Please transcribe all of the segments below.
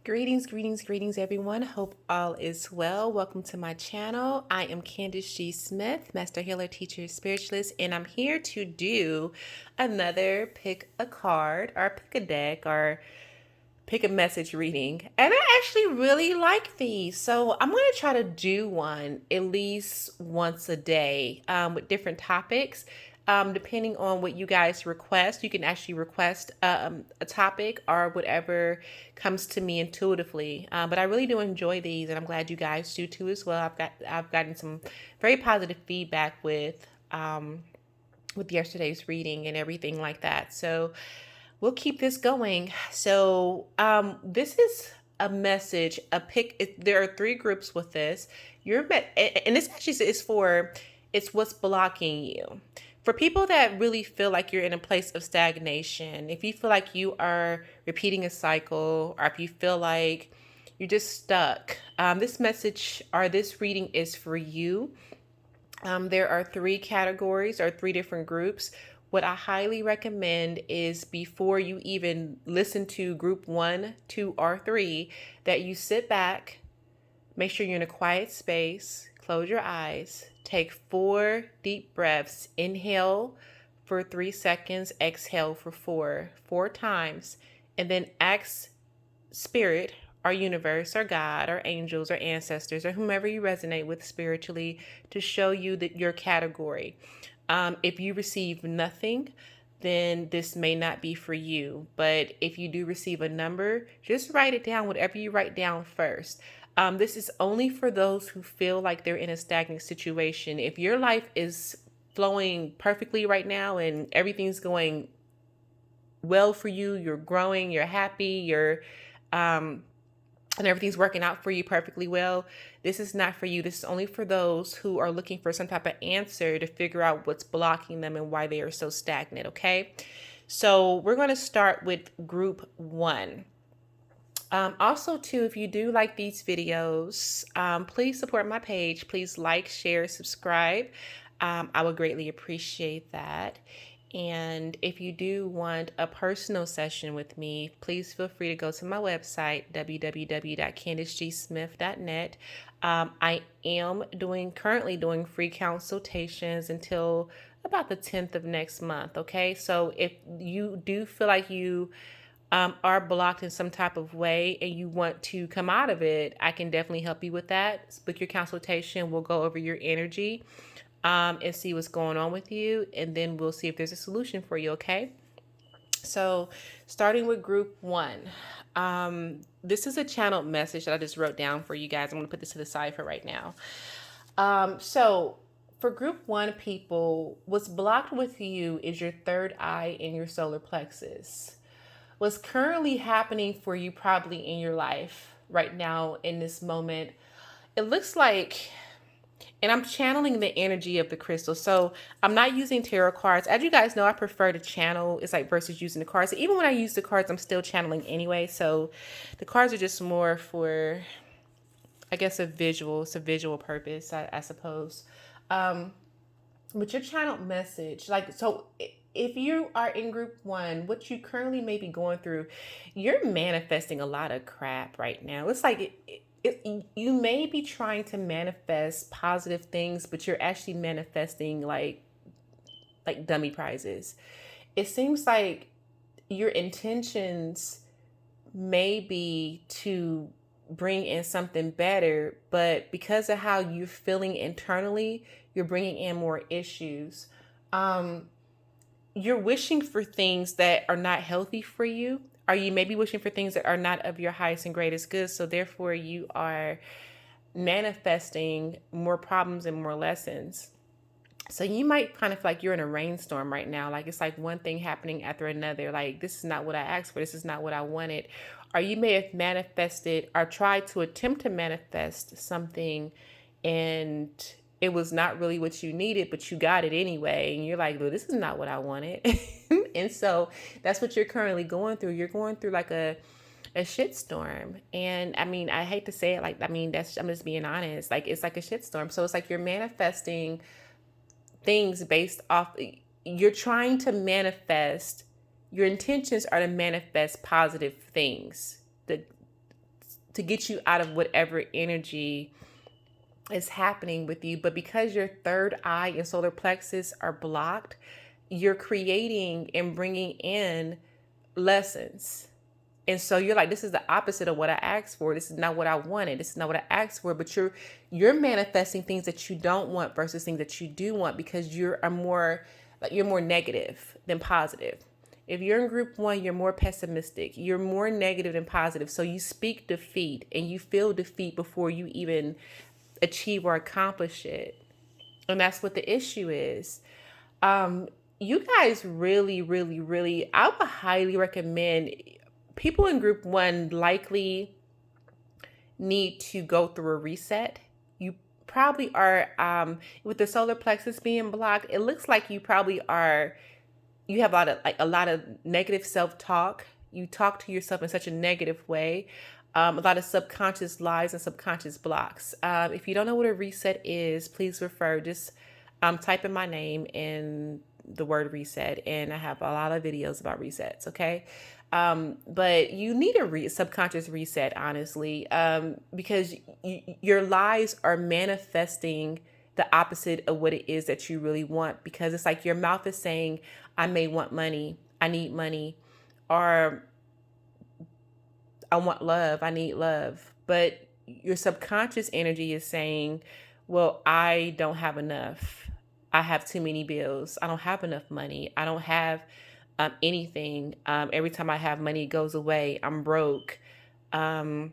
Greetings, everyone. Hope all is well. Welcome to my channel. I am Candace G. Smith, Master Healer, Teacher, Spiritualist, and I'm here to do another pick a card or pick a deck or pick a message reading. And I actually really like these. So I'm going to try to do one at least once a day with different topics. Depending on what you guys request, you can actually request a topic or whatever comes to me intuitively. But I really do enjoy these, and I'm glad you guys do too as well. I've gotten some very positive feedback with yesterday's reading and everything like that. So we'll keep this going. So this is a message, a pick. There are three groups with this. And this actually is for it's what's blocking you. For people that really feel like you're in a place of stagnation, if you feel like you are repeating a cycle, or if you feel like you're just stuck, this message or this reading is for you. There are three categories or three different groups. What I highly recommend is before you even listen to group 1, 2, or 3, that you sit back, make sure you're in a quiet space, close your eyes, take 4 deep breaths, inhale for 3 seconds, exhale for 4 times, and then ask Spirit or universe or God or angels or ancestors or whomever you resonate with spiritually to show you that your category. If you receive nothing, then this may not be for you. But if you do receive a number, just write it down, whatever you write down first. This is only for those who feel like they're in a stagnant situation. If your life is flowing perfectly right now and everything's going well for you, you're growing, you're happy, and everything's working out for you perfectly well, this is not for you. This is only for those who are looking for some type of answer to figure out what's blocking them and why they are so stagnant, okay? So we're going to start with group 1. Also, too, if you do like these videos, please support my page. Please like, share, subscribe. I would greatly appreciate that. And if you do want a personal session with me, please feel free to go to my website, www.candacegsmith.net. I am currently doing free consultations until about the 10th of next month. Okay. So if you do feel like you are blocked in some type of way and you want to come out of it, I can definitely help you with that. Book your consultation. We'll go over your energy and see what's going on with you, and then we'll see if there's a solution for you, okay? So starting with group 1, this is a channeled message that I just wrote down for you guys. I'm going to put this to the side for right now. So for group 1 people, what's blocked with you is your third eye and your solar plexus. What's currently happening for you probably in your life right now in this moment, it looks like, and I'm channeling the energy of the crystal. So I'm not using tarot cards. As you guys know, I prefer to channel. It's like versus using the cards. Even when I use the cards, I'm still channeling anyway. So the cards are just more for, I guess, it's a visual purpose, I suppose. But your channeled message, like, so if you are in group 1, what you currently may be going through, you're manifesting a lot of crap right now. It's like you may be trying to manifest positive things, but you're actually manifesting like dummy prizes. It seems like your intentions may be to bring in something better, but because of how you're feeling internally, you're bringing in more issues. You're wishing for things that are not healthy for you, or you may be wishing for things that are not of your highest and greatest good. So therefore you are manifesting more problems and more lessons. So you might kind of feel like you're in a rainstorm right now. Like it's like one thing happening after another. Like, this is not what I asked for. This is not what I wanted. Or you may have manifested or tried to attempt to manifest something and it was not really what you needed, but you got it anyway. And you're like, well, this is not what I wanted. And so that's what you're currently going through. You're going through like a shitstorm. And I mean, I hate to say it, like, I mean, I'm just being honest. Like, it's like a shitstorm. So it's like you're manifesting things based off, you're trying to manifest, your intentions are to manifest positive things, to get you out of whatever energy is happening with you. But because your third eye and solar plexus are blocked, you're creating and bringing in lessons. And so you're like, this is the opposite of what I asked for. This is not what I wanted. This is not what I asked for. But you're manifesting things that you don't want versus things that you do want, because you're more negative than positive. If you're in group one, you're more pessimistic. You're more negative than positive. So you speak defeat and you feel defeat before you even achieve or accomplish it. And that's what the issue is. You guys really, really, really, I would highly recommend, people in group one likely need to go through a reset. You probably are, with the solar plexus being blocked, it looks like you probably are, you have a lot of negative self-talk. You talk to yourself in such a negative way. A lot of subconscious lies and subconscious blocks. If you don't know what a reset is, please just type in my name and the word reset, and I have a lot of videos about resets. Okay. But you need a subconscious reset, honestly, because your lies are manifesting the opposite of what it is that you really want, because it's like your mouth is saying, I may want money, I need money, or I want love, I need love. But your subconscious energy is saying, well, I don't have enough. I have too many bills. I don't have enough money. I don't have anything. Every time I have money, it goes away. I'm broke. I'm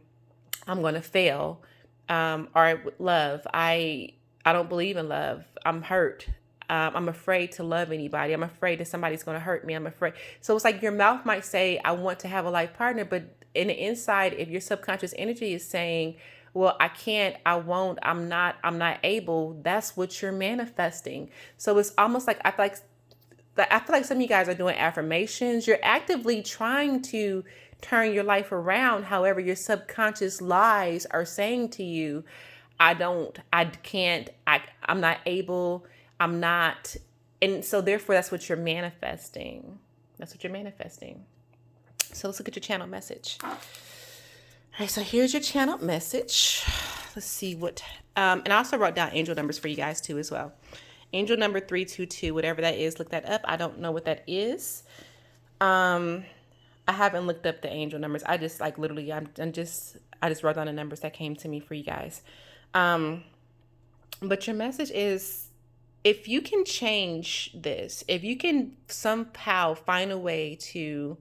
going to fail. Or love. I don't believe in love. I'm hurt. I'm afraid to love anybody. I'm afraid that somebody's going to hurt me. I'm afraid. So it's like your mouth might say, I want to have a life partner. But in the inside, if your subconscious energy is saying, well, I can't, I won't, I'm not able, that's what you're manifesting. So it's almost like, I feel like some of you guys are doing affirmations. You're actively trying to turn your life around. However, your subconscious lies are saying to you, I can't, I'm not able, I'm not. And so therefore, that's what you're manifesting. That's what you're manifesting. So let's look at your channel message. All right, so here's your channel message. Let's see what, and I also wrote down angel numbers for you guys too as well. Angel number 322, whatever that is, look that up. I don't know what that is. I haven't looked up the angel numbers. I just I just wrote down the numbers that came to me for you guys. But your message is, if you can change this, if you can somehow find a way to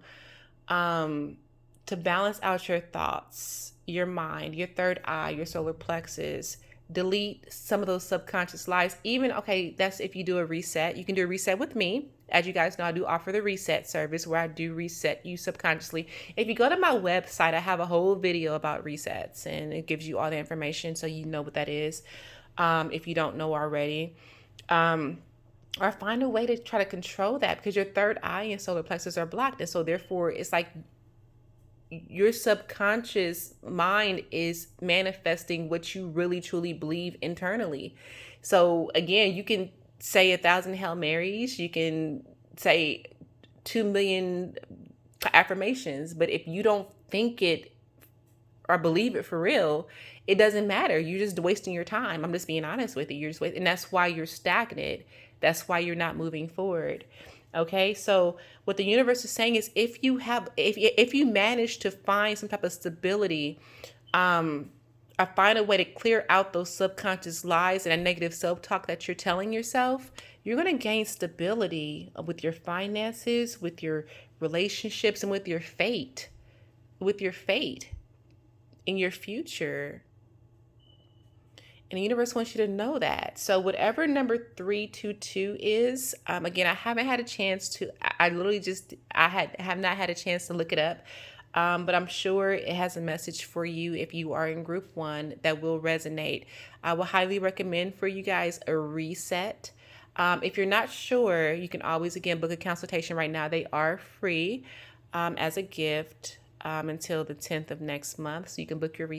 balance out your thoughts, your mind, your third eye, your solar plexus, delete some of those subconscious lies. Even, okay, that's if you do a reset. You can do a reset with me. As you guys know, I do offer the reset service where I do reset you subconsciously. If you go to my website, I have a whole video about resets, and it gives you all the information so you know what that is, if you don't know already. Or find a way to try to control that, because your third eye and solar plexus are blocked. And so therefore, it's like your subconscious mind is manifesting what you really truly believe internally. So again, you can say 1,000 Hail Marys, you can say 2 million affirmations, but if you don't think it or believe it for real, it doesn't matter. You're just wasting your time. I'm just being honest with you. You're just wasting, and that's why you're stagnant. That's why you're not moving forward. Okay, so what the universe is saying is, if you manage to find some type of stability, or find a way to clear out those subconscious lies and a negative self-talk that you're telling yourself, you're going to gain stability with your finances, with your relationships, and with your fate in your future. And the universe wants you to know that. So whatever number 322 is, again, I haven't had a chance to, have not had a chance to look it up. But I'm sure it has a message for you if you are in group one that will resonate. I will highly recommend for you guys a reset. If you're not sure, you can always, again, book a consultation right now. They are free as a gift. Until the 10th of next month. So you can book your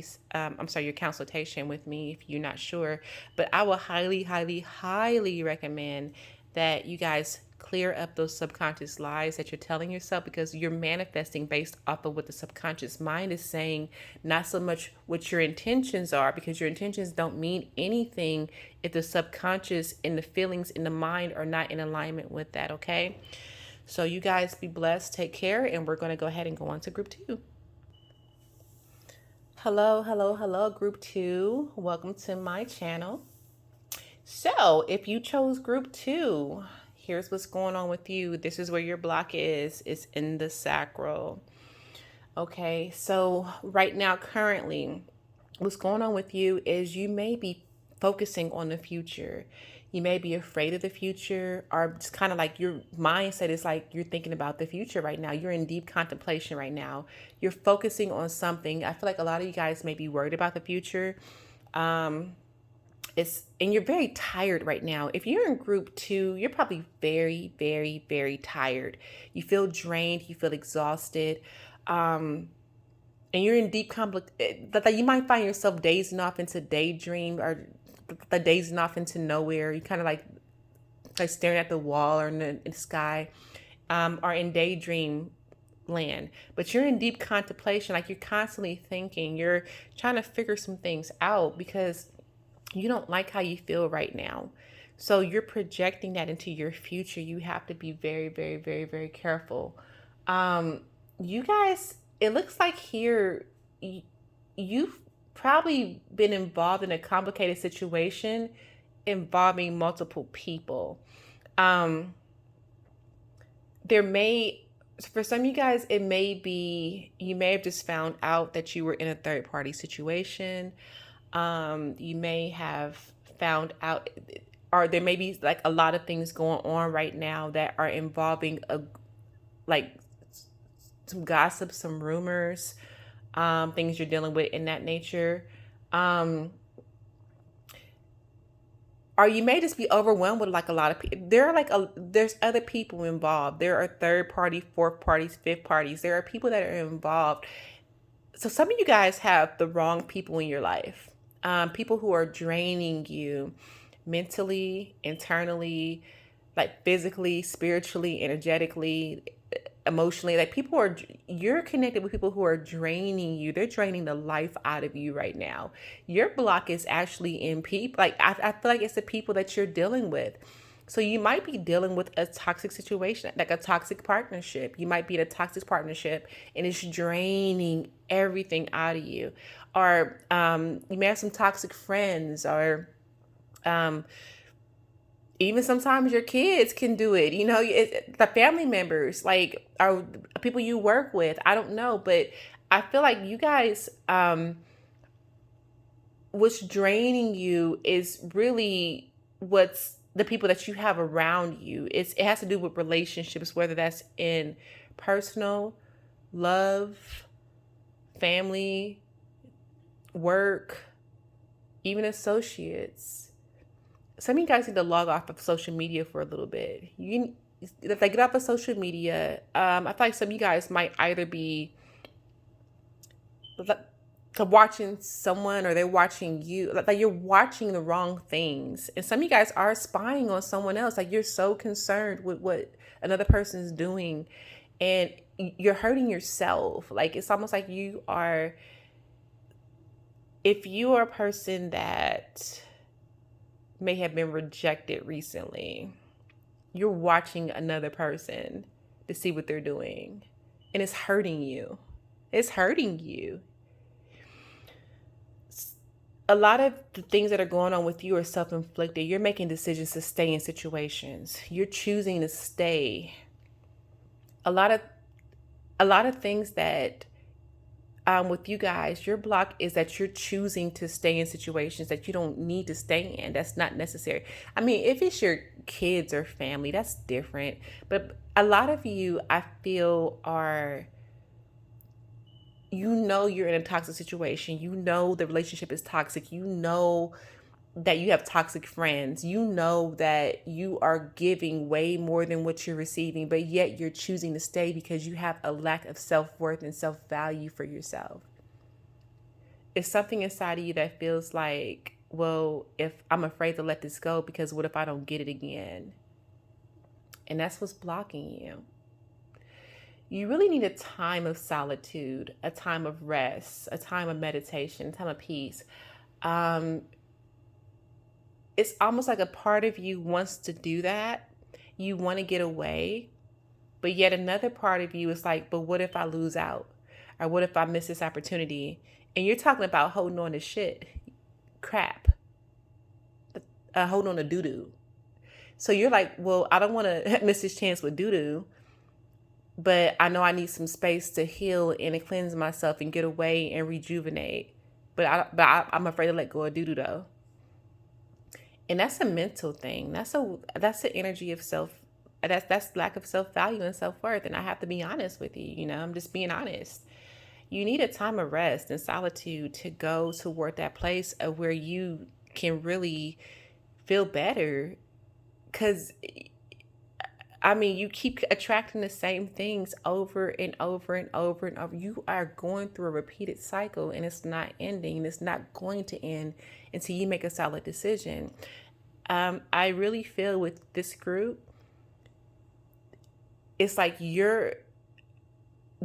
consultation with me if you're not sure. But I will highly, highly, highly recommend that you guys clear up those subconscious lies that you're telling yourself, because you're manifesting based off of what the subconscious mind is saying, not so much what your intentions are, because your intentions don't mean anything if the subconscious and the feelings in the mind are not in alignment with that. Okay, so you guys be blessed, take care, and we're going to go ahead and go on to group 2. Hello, hello, hello, group 2. Welcome to my channel. So, if you chose group 2, here's what's going on with you. This is where your block is. It's in the sacral. Okay, so right now, currently, what's going on with you is you may be focusing on the future. You may be afraid of the future, or just kind of like your mindset is like you're thinking about the future right now. You're in deep contemplation right now. You're focusing on something. I feel like a lot of you guys may be worried about the future. And you're very tired right now. If you're in group 2, you're probably very, very, very tired. You feel drained. You feel exhausted. And you're in deep conflict. That you might find yourself dazing off into daydream, or dazing off into nowhere. You kind of like staring at the wall or in the sky, or in daydream land. But you're in deep contemplation. Like you're constantly thinking. You're trying to figure some things out because you don't like how you feel right now. So you're projecting that into your future. You have to be very, very, very, very careful. You guys, it looks like here you've probably been involved in a complicated situation involving multiple people. There may, for some of you guys, it may be, you may have just found out that you were in a third party situation. You may have found out, or there may be like a lot of things going on right now that are involving like some gossip, some rumors, things you're dealing with in that nature. Or you may just be overwhelmed with like a lot of people. There's other people involved. There are third party, fourth parties, fifth parties. There are people that are involved. So some of you guys have the wrong people in your life. People who are draining you mentally, internally, like physically, spiritually, energetically, emotionally. Like you're connected with people who are draining you. They're draining the life out of you right now. Your block is actually in people. Like I feel like it's the people that you're dealing with. So you might be dealing with a toxic situation, like a toxic partnership. You might be in a toxic partnership and it's draining everything out of you. Or you may have some toxic friends, or even sometimes your kids can do it. You know, the family members, like, are people you work with. I don't know, but I feel like you guys, what's draining you is really what's the people that you have around you. It has to do with relationships, whether that's in personal, love, family, work, even associates. Some of you guys need to log off of social media for a little bit. If they get off of social media, I feel like some of you guys might either be watching someone or they're watching you. Like you're watching the wrong things. And some of you guys are spying on someone else. Like you're so concerned with what another person's doing and you're hurting yourself. Like it's almost like if you are a person that may have been rejected recently, you're watching another person to see what they're doing. And it's hurting you. It's hurting you. A lot of the things that are going on with you are self-inflicted. You're making decisions to stay in situations. You're choosing to stay. A lot of things that with you guys, your block is that you're choosing to stay in situations that you don't need to stay in. That's not necessary. I mean, if it's your kids or family, that's different. But a lot of you, I feel, you're in a toxic situation. You know the relationship is toxic. You know that you have toxic friends. You know that you are giving way more than what you're receiving, but yet you're choosing to stay because you have a lack of self-worth and self-value for yourself. It's something inside of you that feels like, well, if I'm afraid to let this go, because what if I don't get it again? And that's what's blocking you. You really need a time of solitude, a time of rest, a time of meditation, a time of peace. Um, it's almost like a part of you wants to do that. You want to get away, but yet another part of you is like, but what if I lose out? Or what if I miss this opportunity? And you're talking about holding on to shit, crap, holding on to doo doo. So you're like, well, I don't want to miss this chance with doo doo, but I know I need some space to heal and cleanse myself and get away and rejuvenate. I'm afraid to let go of doo doo though. And that's a mental thing. That's the energy of self. That's lack of self value and self worth. And I have to be honest with you. You know, I'm just being honest. You need a time of rest and solitude to go toward that place of where you can really feel better. Because I mean, you keep attracting the same things over and over and over and over. You are going through a repeated cycle and it's not ending. It's not going to end until you make a solid decision. I really feel with this group, it's like there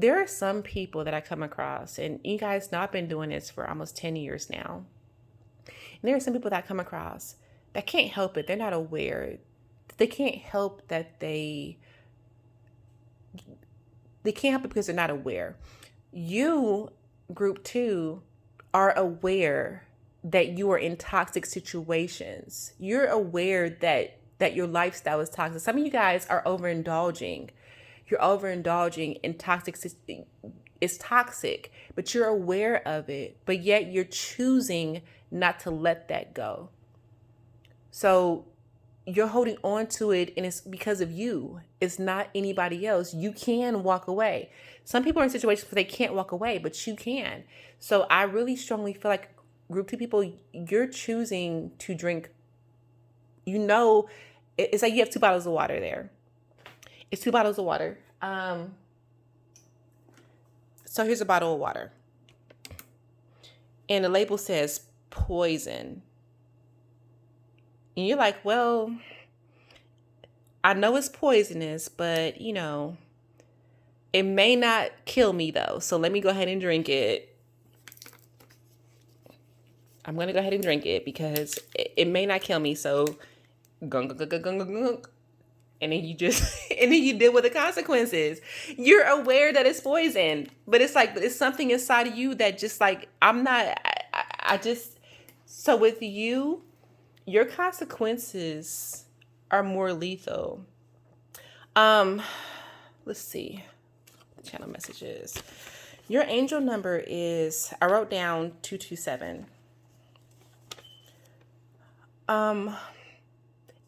are some people that I come across, and you guys know I've been doing this for almost 10 years now. And there are some people that I come across that can't help it. They're not aware. They can't help that they can't help it because they're not aware. You, group two, are aware that you are in toxic situations. You're aware that your lifestyle is toxic. Some of you guys are overindulging. You're overindulging in toxic. It's toxic, but you're aware of it. But yet you're choosing not to let that go. So you're holding on to it, and it's because of you. It's not anybody else. You can walk away. Some people are in situations where they can't walk away, but you can. So I really strongly feel like group two people, you're choosing to drink. You know, it's like you have 2 bottles of water there. It's 2 bottles of water. So here's a bottle of water. And the label says poison. And you're like, well, I know it's poisonous, but you know, it may not kill me though. So let me go ahead and drink it. I'm going to go ahead and drink it because it may not kill me. So gunk, gunk, gunk, gunk, gunk, gunk. And then you just, and then you deal with the consequences. You're aware that it's poison, but it's like, it's something inside of you that just like, so with you, your consequences are more lethal. Let's see the channel messages. Your angel number is, I wrote down 227.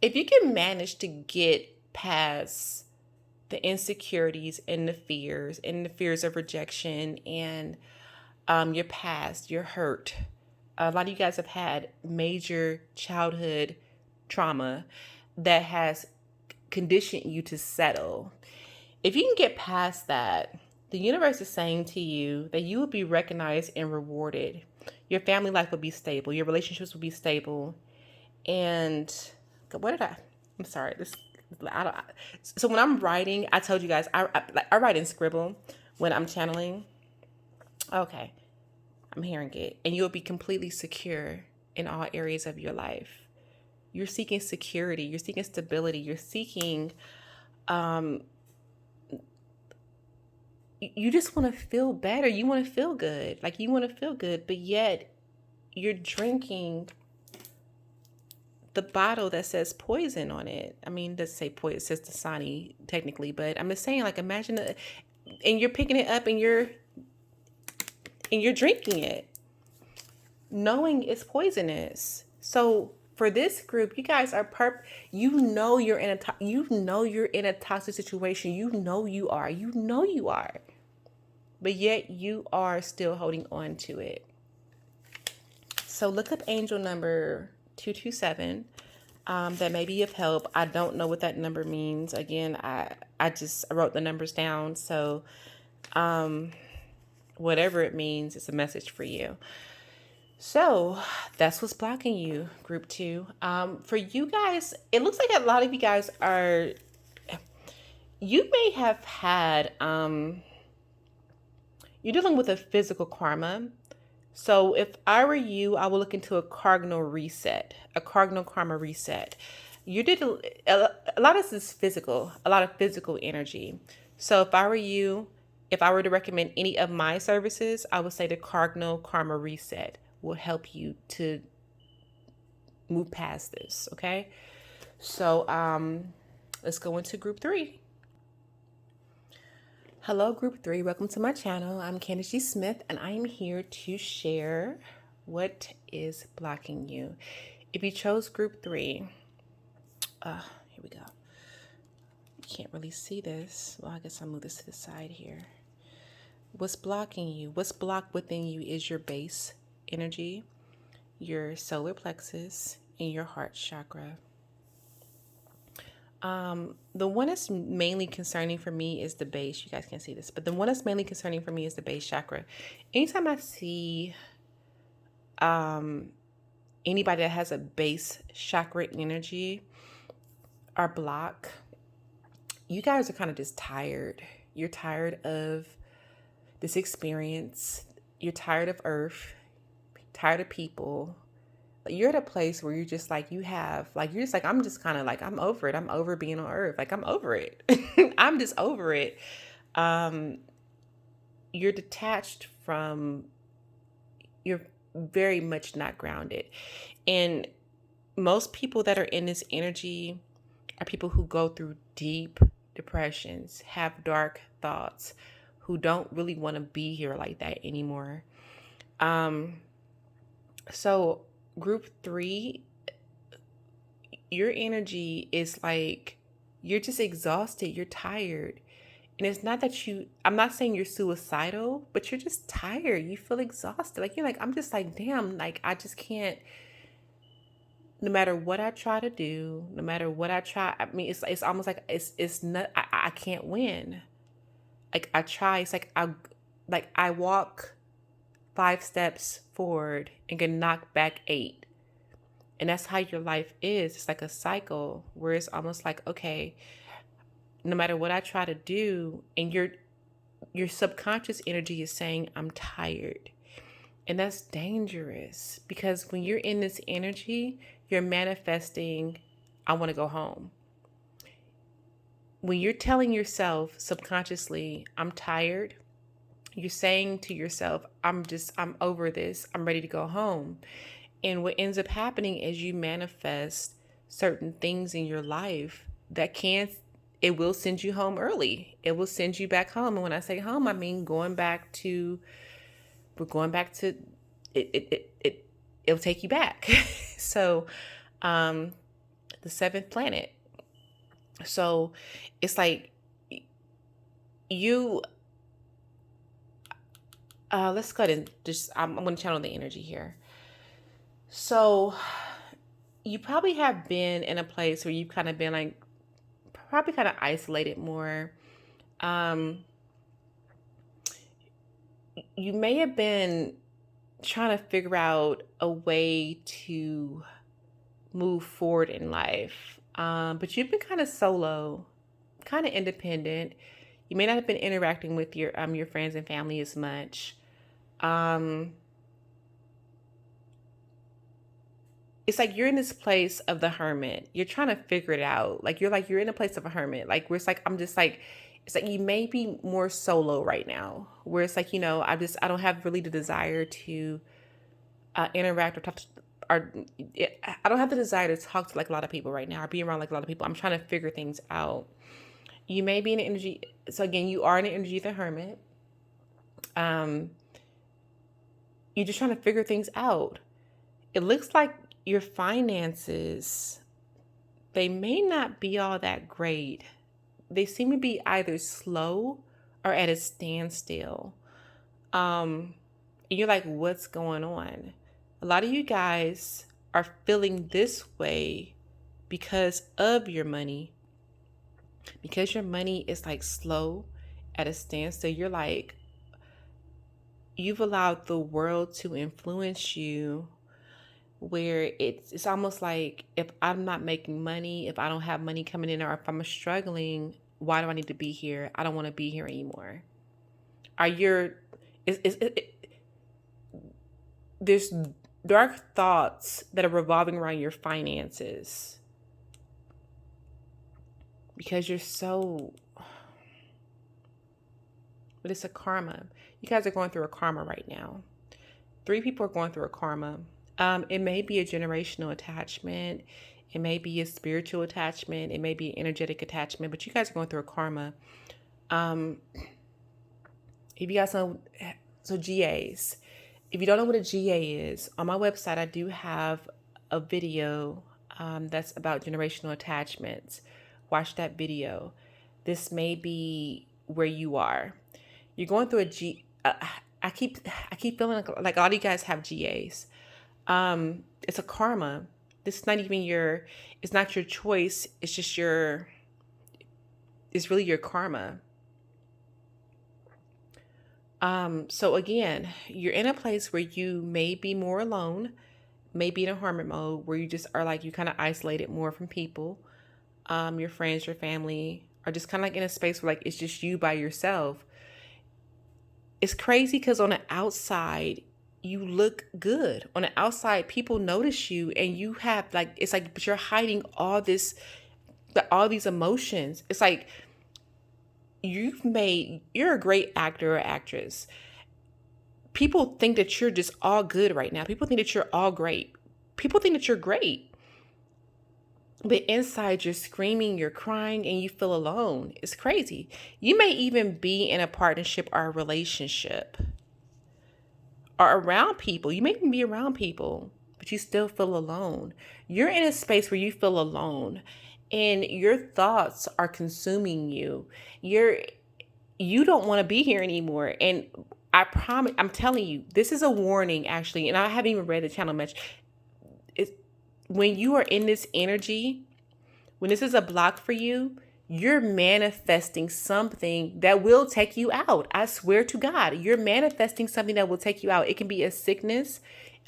If you can manage to get past the insecurities and the fears of rejection and your past, your hurt. A lot of you guys have had major childhood trauma that has conditioned you to settle. If you can get past that, the universe is saying to you that you will be recognized and rewarded. Your family life will be stable. Your relationships will be stable. And I'm sorry. So when I'm writing, I told you guys, I write in Scribble when I'm channeling. Okay. I'm hearing it. And you'll be completely secure in all areas of your life. You're seeking security. You're seeking stability. You're seeking, you just want to feel better. You want to feel good. Like you want to feel good, but yet you're drinking the bottle that says poison on it. I mean, it doesn't say poison, it says Dasani technically, but I'm just saying, like, imagine and you're picking it up and you're drinking it, knowing it's poisonous. So for this group, you guys are you're in a toxic situation. You know you are, but yet you are still holding on to it. So look up angel number 227. That may be of help. I don't know what that number means. Again, I wrote the numbers down. So, whatever it means, it's a message for you. So that's what's blocking you, group two. For you guys, it looks like a lot of you guys are you may have had, you're dealing with a physical karma. So if I were you, I would look into a cardinal karma reset. You did a lot of this is physical, a lot of physical energy. So if I were you, if I were to recommend any of my services, I would say the cardinal karma reset will help you to move past this. Okay. So let's go into group three. Hello, group three. Welcome to my channel. I'm Candace G. Smith, and I am here to share what is blocking you. If you chose group three, here we go. You can't really see this. Well, I guess I'll move this to the side here. What's blocking you? What's blocked within you is your base energy, your solar plexus, and your heart chakra. The one that's mainly concerning for me is the base. You guys can't see this, but the one that's mainly concerning for me is the base chakra. Anytime I see anybody that has a base chakra energy or block, you guys are kind of just tired. You're tired of this experience. You're tired of Earth, tired of people. You're at a place where you're just like, you're just like, I'm just kind of like, I'm over it. I'm over being on Earth. Like, I'm over it. I'm just over it. You're detached from, you're very much not grounded. And most people that are in this energy are people who go through deep depressions, have dark thoughts, who don't really want to be here like that anymore. So group three, your energy is like, you're just exhausted, you're tired. And it's not that I'm not saying you're suicidal, but you're just tired. You feel exhausted. Like, you're like, I'm just like, damn, like, I just can't, no matter what I try to do, no matter what I try, I mean, it's almost like it's not, I can't win. Like, I try, it's like, I walk 5 steps forward and get knocked back 8. And that's how your life is. It's like a cycle where it's almost like, okay, no matter what I try to do, and your subconscious energy is saying, I'm tired. And that's dangerous, because when you're in this energy, you're manifesting, I want to go home. When you're telling yourself subconsciously, I'm tired, you're saying to yourself, I'm over this. I'm ready to go home. And what ends up happening is you manifest certain things in your life that it will send you home early. It will send you back home. And when I say home, I mean we're going back to it'll take you back. So, the 7th planet. So it's like let's go ahead and I'm going to channel the energy here. So you probably have been in a place where you've kind of been like, probably kind of isolated more. You may have been trying to figure out a way to move forward in life. But you've been kind of solo, kind of independent. You may not have been interacting with your friends and family as much. It's like you're in this place of the hermit. You're trying to figure it out. Like you're in a place of a hermit. Like where it's like, it's like you may be more solo right now. Where it's like, I don't have really the desire to interact or talk to, I don't have the desire to talk to like a lot of people right now or be around like a lot of people. I'm trying to figure things out. You may be in the energy. So again, you are in the energy of the hermit. You're just trying to figure things out. It looks like your finances, they may not be all that great. They seem to be either slow or at a standstill. And you're like, what's going on? A lot of you guys are feeling this way because of your money. Because your money is like slow at a standstill. You're like, you've allowed the world to influence you, where it's almost like, if I'm not making money, if I don't have money coming in, or if I'm struggling, why do I need to be here? I don't want to be here anymore. Are your there's dark thoughts that are revolving around your finances because you're so, but it's a karma. You guys are going through a karma right now. 3 people are going through a karma. It may be a generational attachment. It may be a spiritual attachment. It may be an energetic attachment, but you guys are going through a karma. If you guys know, so GAs, if you don't know what a GA is, on my website, I do have a video that's about generational attachments. Watch that video. This may be where you are. You're going through a G. I keep feeling like all you guys have GAs. It's a karma. This is not even your. It's not your choice. It's just your. It's really your karma. So again, you're in a place where you may be more alone, maybe in a hermit mode where you just are like, you kind of isolated more from people. Your friends, your family are just kind of like in a space where like, it's just you by yourself. It's crazy because on the outside, you look good. On the outside, people notice you and you have like, it's like, but you're hiding all these emotions. It's like, you're a great actor or actress. People think that you're just all good right now. People think that you're all great. People think that you're great. But inside you're screaming, you're crying, and you feel alone. It's crazy. You may even be in a partnership or a relationship or around people. You may even be around people, but you still feel alone. You're in a space where you feel alone. And your thoughts are consuming you. You don't want to be here anymore. And I promise, I'm telling you, this is a warning actually. And I haven't even read the channel much. When you are in this energy, when this is a block for you, you're manifesting something that will take you out. I swear to God, you're manifesting something that will take you out. It can be a sickness.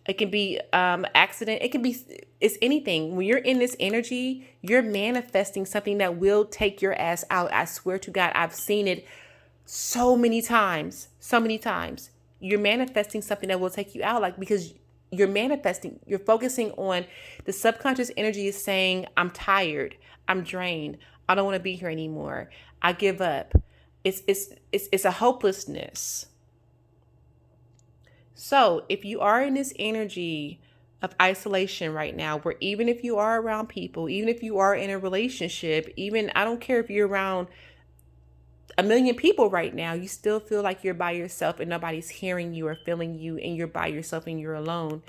It can be accident. It's anything. When you're in this energy, you're manifesting something that will take your ass out. I swear to God, I've seen it so many times. You're manifesting something that will take you out, like, because you're manifesting, you're focusing on the subconscious energy is saying, I'm tired, I'm drained, I don't want to be here anymore, I give up. It's a hopelessness. So if you are in this energy of isolation right now, where even if you are around people, even if you are in a relationship, even I don't care if you're around 1 million people right now, you still feel like you're by yourself and nobody's hearing you or feeling you, and you're by yourself and you're alone.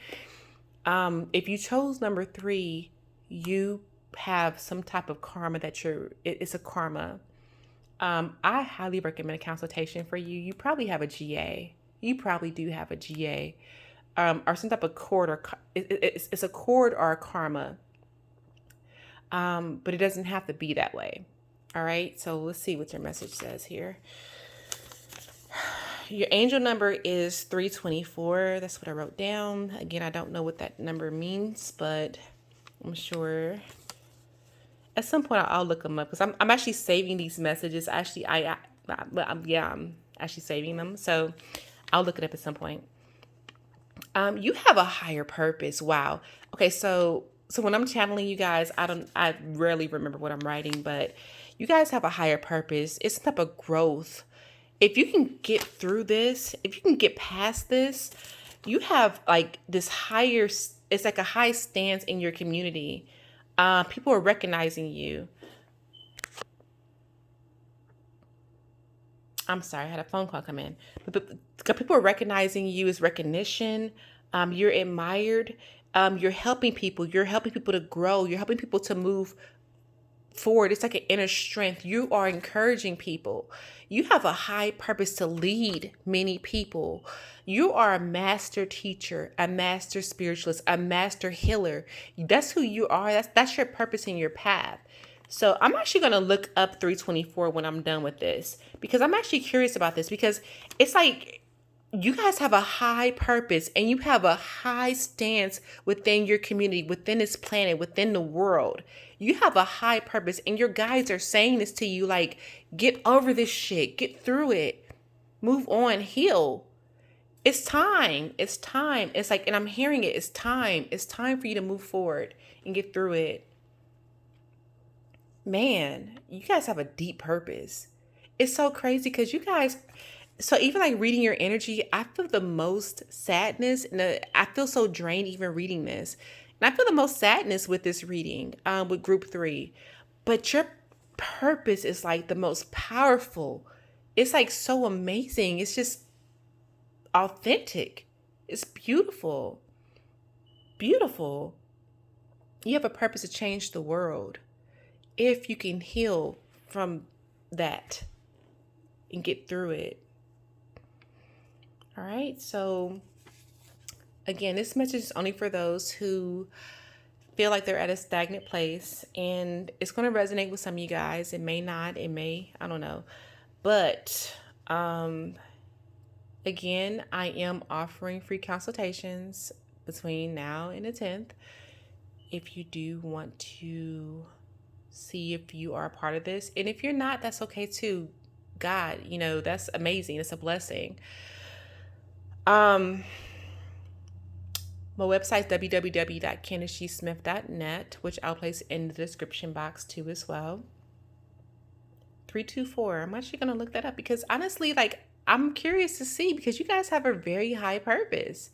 If you chose number 3, you have some type of karma it's a karma. I highly recommend a consultation for you. You probably have a GA. You probably do have a GA, or some type of cord, or it's a cord or a karma. But it doesn't have to be that way. All right. So let's see what your message says here. Your angel number is 324. That's what I wrote down. Again, I don't know what that number means, but I'm sure at some point I'll look them up, because I'm actually saving these messages. Actually, I'm actually saving them. So I'll look it up at some point. You have a higher purpose. Wow. Okay. So when I'm channeling you guys, I rarely remember what I'm writing, but you guys have a higher purpose. It's a type of growth. If you can get through this, if you can get past this, you have like this higher, it's like a high stance in your community. People are recognizing you. I'm sorry, I had a phone call come in. But people are recognizing you as recognition. You're admired. You're helping people. You're helping people to grow. You're helping people to move forward. It's like an inner strength. You are encouraging people. You have a high purpose to lead many people. You are a master teacher, a master spiritualist, a master healer. That's who you are. That's your purpose and your path. So I'm actually going to look up 324 when I'm done with this, because I'm actually curious about this, because it's like You guys have a high purpose and you have a high stance within your community, within this planet, within the world. You have a high purpose and your guides are saying this to you like, get over this shit, get through it, move on, heal. It's time. It's time. It's like, and I'm hearing it. It's time. It's time for you to move forward and get through it. Man, you guys have a deep purpose. It's so crazy because you guys, so even like reading your energy, I feel the most sadness and I feel so drained even reading this. And I feel the most sadness with this reading, with group 3. But your purpose is like the most powerful. It's like so amazing. It's just authentic. It's beautiful. Beautiful. You have a purpose to change the world. If you can heal from that and get through it. All right. So again, this message is only for those who feel like they're at a stagnant place, and it's going to resonate with some of you guys. It may not, it may, I don't know. But again, I am offering free consultations between now and the 10th. If you do want to see if you are a part of this, and if you're not, that's okay too. God, that's amazing. It's a blessing. My website is www.kennethgsmith.net, which I'll place in the description box too as well. 324. I'm actually going to look that up because honestly, like, I'm curious to see because you guys have a very high purpose.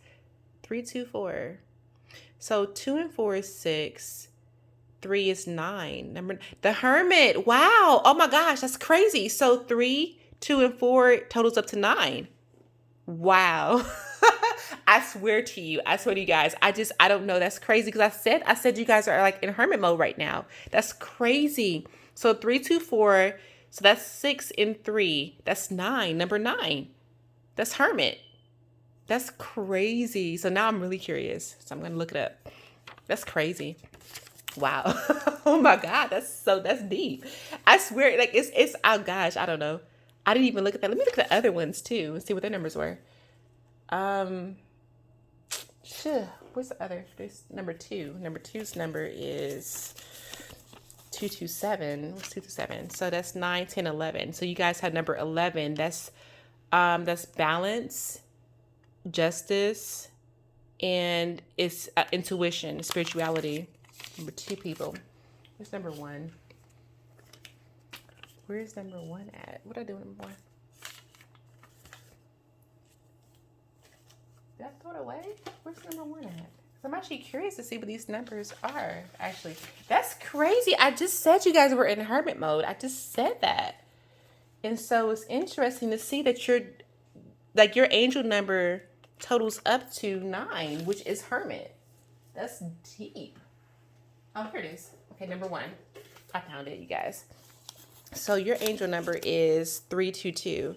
324. So 2 and 4 is 6. 3 is 9. The Hermit. Wow. Oh my gosh, that's crazy. So 3, 2, and 4 totals up to 9. Wow. I swear to you guys. I don't know. That's crazy because I said you guys are like in hermit mode right now. That's crazy. So 3, 2, 4. So that's 6 and 3. That's 9. Number 9. That's hermit. That's crazy. So now I'm really curious. So I'm going to look it up. That's crazy. Wow. Oh my God. That's deep. I swear, like it's oh gosh, I don't know. I didn't even look at that. Let me look at the other ones too and see what their numbers were. Where's the other? There's number 2. Number 2's number is 227. What's 227? So that's 9, 10, 11. So you guys have number 11. That's balance, justice, and it's intuition, spirituality. Number 2 people. Where's number 1? Where's number 1 at? What did I do with number 1? Did I throw it away? Where's number 1 at? I'm actually curious to see what these numbers are. Actually, that's crazy. I just said you guys were in hermit mode. I just said that. And so it's interesting to see that your angel number totals up to 9, which is hermit. That's deep. Oh, here it is. Okay, number 1. I found it, you guys. So your angel number is 322.